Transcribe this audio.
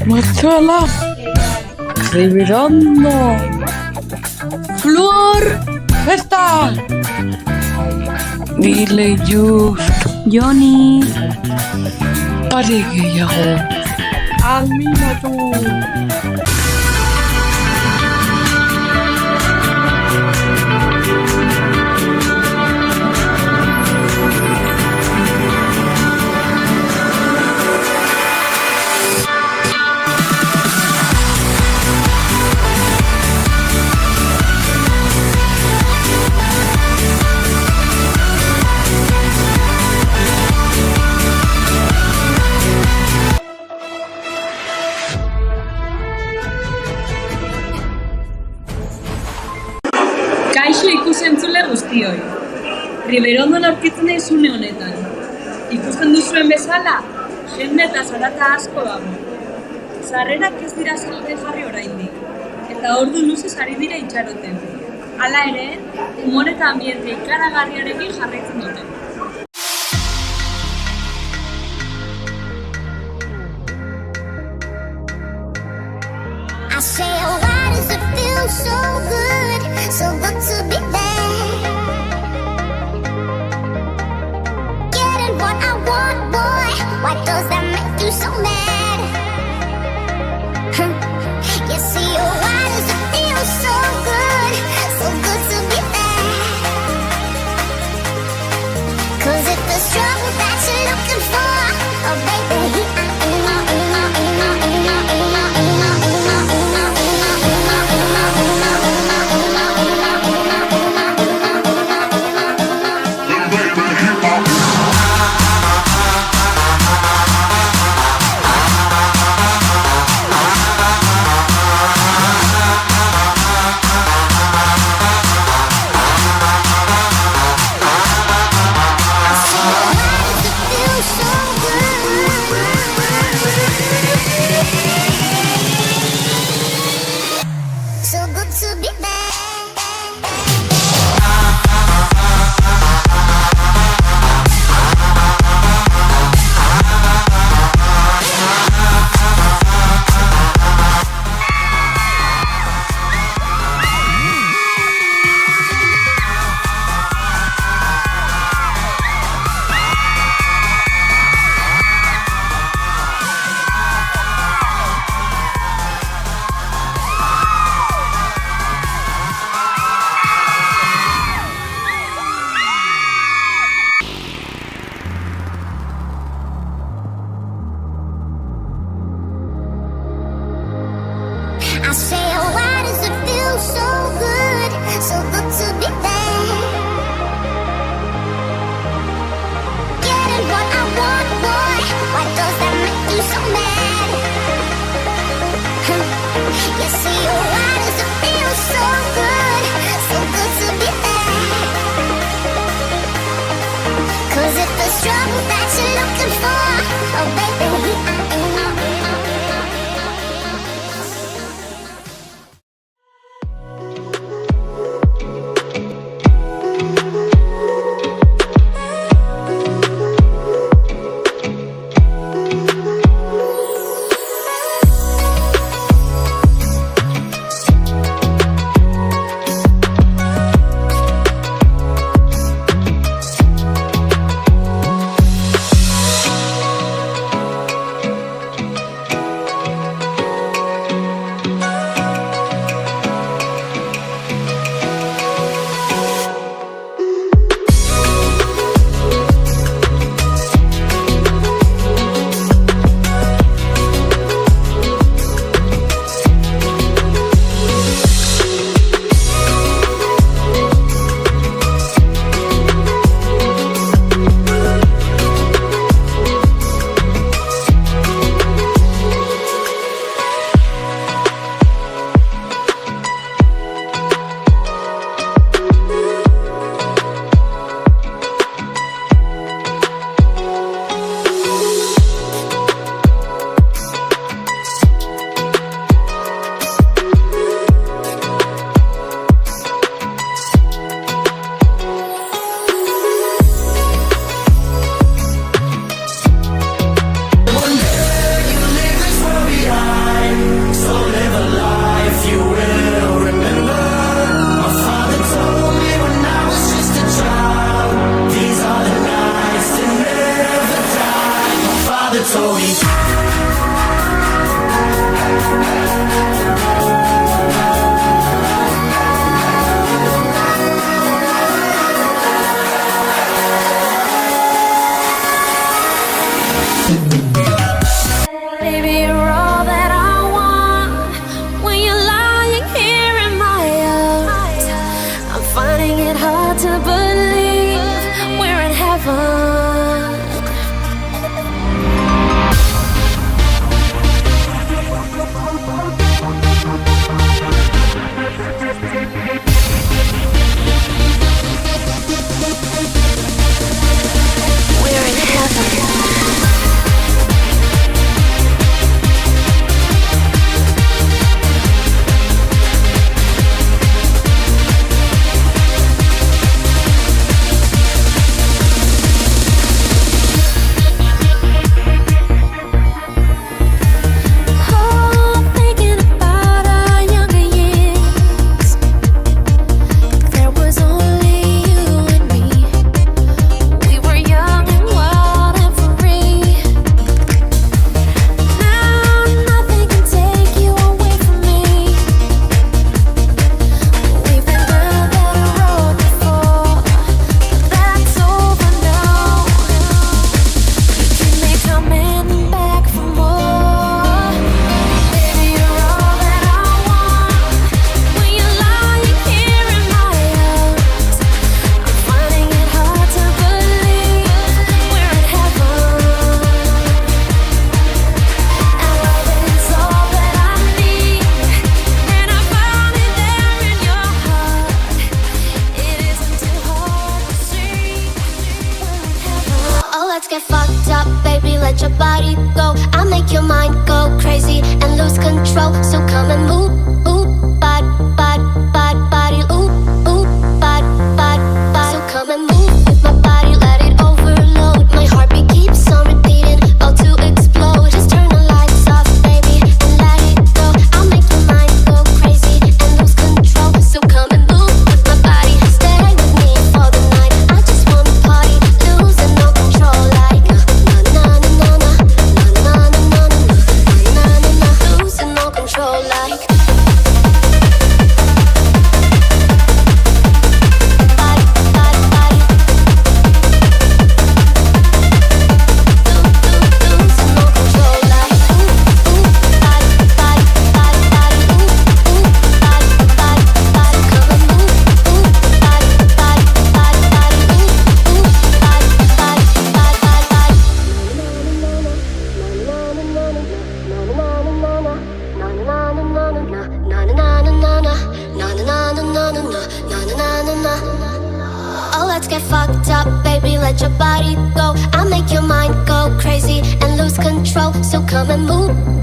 Marcela, Riverondo, Flor, Festa, Nile Just, Joni, are gehiago. Animatu! Kaixo ikusentzule guztioi. Riverondon aurkitzen naiz une honetan. Ikusten duzuen bezala, jende eta zarata asko dago. Sarrerak ez dira salgai jarri oraindik, eta ordu luzez ari dira itxaroten. Hala ere, umore eta ambiente ikaragarriarekin jarraitzen dute. I say, oh, why does it feel so good to be there? Getting what I want, boy, why does that make you so mad? You see, oh, why does it feel so good to be there? 'Cause if there's trouble that you're looking for, oh, baby, I say, oh, why does it feel so good to be there? Getting what I want, boy, why does that make you so mad? You see, oh, why does it feel so good to be there? 'Cause if there's trouble that you're looking for, oh, baby, control. So come and move, body, body, body, body, body, body, body. So come and move with my body, let it overload. My heartbeat keeps on repeating, about to explode. Just turn the lights off, baby, and let it go. I'll make your mind go crazy and lose control. So come and move with my body, stay with me for the night. I just wanna party, losing no control, like na na na na na na na na na na na, losing no control, like. Oh, let's get fucked up, baby, let your body go. I'll make your mind go crazy and lose control. So come and move